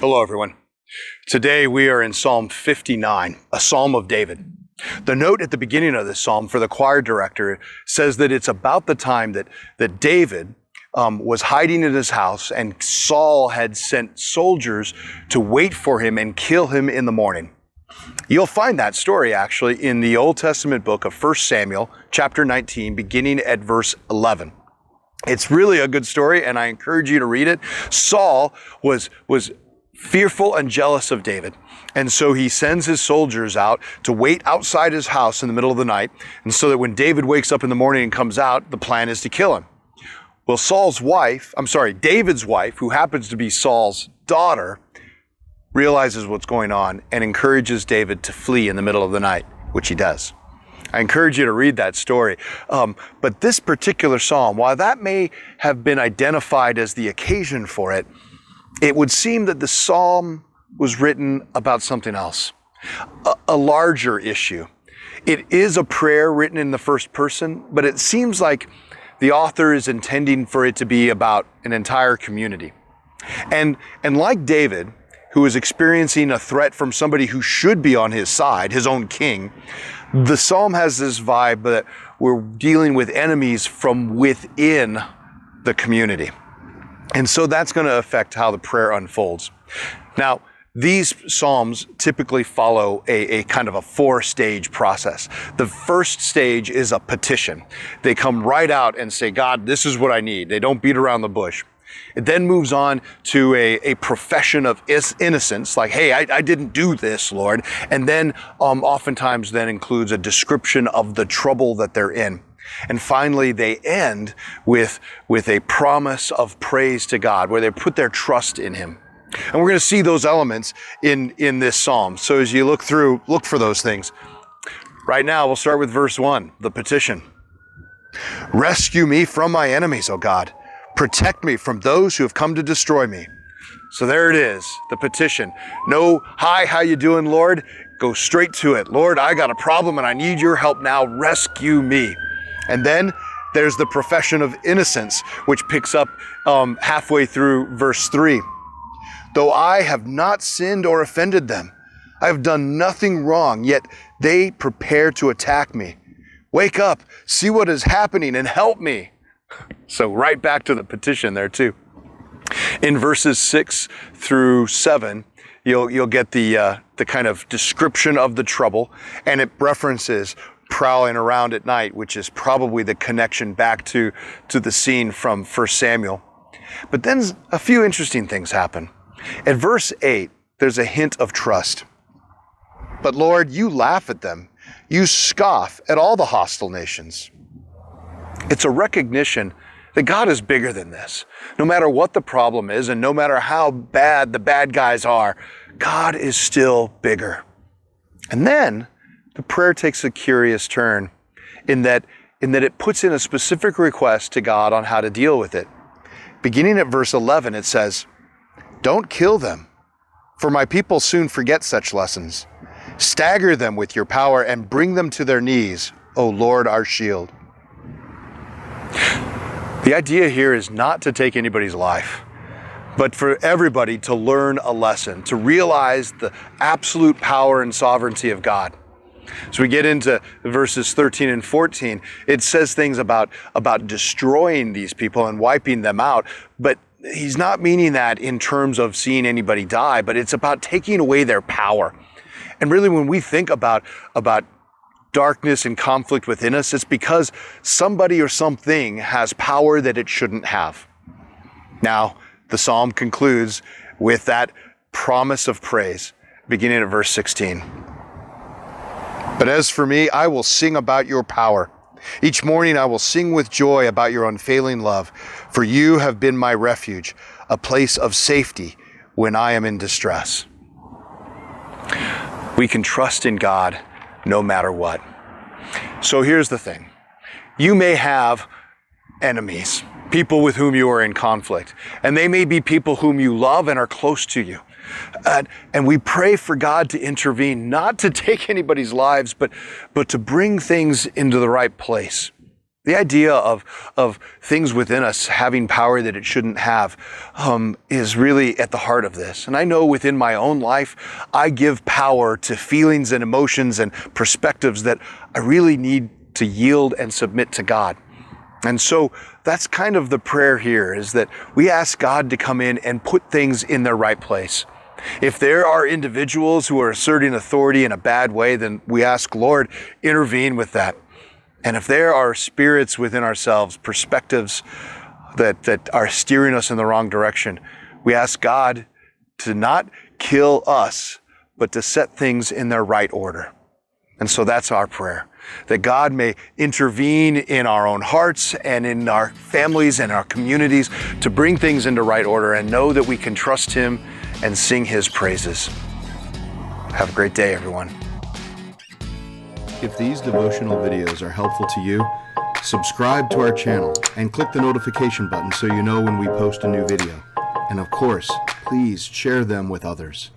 Hello, everyone. Today we are in Psalm 59, a Psalm of David. The note at the beginning of this psalm for the choir director says that it's about the time that David was hiding in his house and Saul had sent soldiers to wait for him and kill him in the morning. You'll find that story actually in the Old Testament book of 1 Samuel, chapter 19, beginning at verse 11. It's really a good story, and I encourage you to read it. Saul was fearful and jealous of David. And so he sends his soldiers out to wait outside his house in the middle of the night. And so that when David wakes up in the morning and comes out, the plan is to kill him. Well, David's wife, who happens to be Saul's daughter, realizes what's going on and encourages David to flee in the middle of the night, which he does. I encourage you to read that story. But this particular psalm, while that may have been identified as the occasion for it, it would seem that the psalm was written about something else, a larger issue. It is a prayer written in the first person, but it seems like the author is intending for it to be about an entire community. And like David, who is experiencing a threat from somebody who should be on his side, his own king, the psalm has this vibe that we're dealing with enemies from within the community. And so that's going to affect how the prayer unfolds. Now, these psalms typically follow a kind of a 4-stage process. The first stage is a petition. They come right out and say, God, this is what I need. They don't beat around the bush. It then moves on to a profession of innocence, like, hey, I didn't do this, Lord. And then oftentimes then includes a description of the trouble that they're in. And finally, they end with a promise of praise to God, where they put their trust in Him. And we're going to see those elements in this psalm. So as you look for those things. Right now, we'll start with verse 1, the petition. Rescue me from my enemies, O God. Protect me from those who have come to destroy me. So there it is, the petition. No, hi, how you doing, Lord? Go straight to it. Lord, I got a problem and I need your help now. Rescue me. And then there's the profession of innocence, which picks up halfway through verse 3. Though I have not sinned or offended them, I have done nothing wrong, yet they prepare to attack me. Wake up, see what is happening, and help me. So right back to the petition there too. In verses 6 through 7, you'll get the kind of description of the trouble, and it references prowling around at night, which is probably the connection back to the scene from 1 Samuel. But then a few interesting things happen. At verse 8, there's a hint of trust. But Lord, you laugh at them. You scoff at all the hostile nations. It's a recognition that God is bigger than this. No matter what the problem is, and no matter how bad the bad guys are, God is still bigger. And then the prayer takes a curious turn in that it puts in a specific request to God on how to deal with it. Beginning at verse 11, it says, don't kill them, for my people soon forget such lessons. Stagger them with your power and bring them to their knees, O Lord, our shield. The idea here is not to take anybody's life, but for everybody to learn a lesson, to realize the absolute power and sovereignty of God. So we get into verses 13 and 14. It says things about destroying these people and wiping them out, but he's not meaning that in terms of seeing anybody die, but it's about taking away their power. And really, when we think about darkness and conflict within us, it's because somebody or something has power that it shouldn't have. Now, the psalm concludes with that promise of praise, beginning at verse 16. But as for me, I will sing about your power. Each morning I will sing with joy about your unfailing love, for you have been my refuge, a place of safety when I am in distress. We can trust in God no matter what. So here's the thing. You may have enemies, people with whom you are in conflict, and they may be people whom you love and are close to you. And we pray for God to intervene, not to take anybody's lives, but to bring things into the right place. The idea of things within us having power that it shouldn't have is really at the heart of this. And I know within my own life, I give power to feelings and emotions and perspectives that I really need to yield and submit to God. And so that's kind of the prayer here, is that we ask God to come in and put things in their right place. If there are individuals who are asserting authority in a bad way, then we ask, Lord, intervene with that. And if there are spirits within ourselves, perspectives that are steering us in the wrong direction, we ask God to not kill us, but to set things in their right order. And so that's our prayer, that God may intervene in our own hearts and in our families and our communities to bring things into right order and know that we can trust Him and sing His praises. Have a great day, everyone. If these devotional videos are helpful to you, subscribe to our channel and click the notification button so you know when we post a new video. And of course, please share them with others.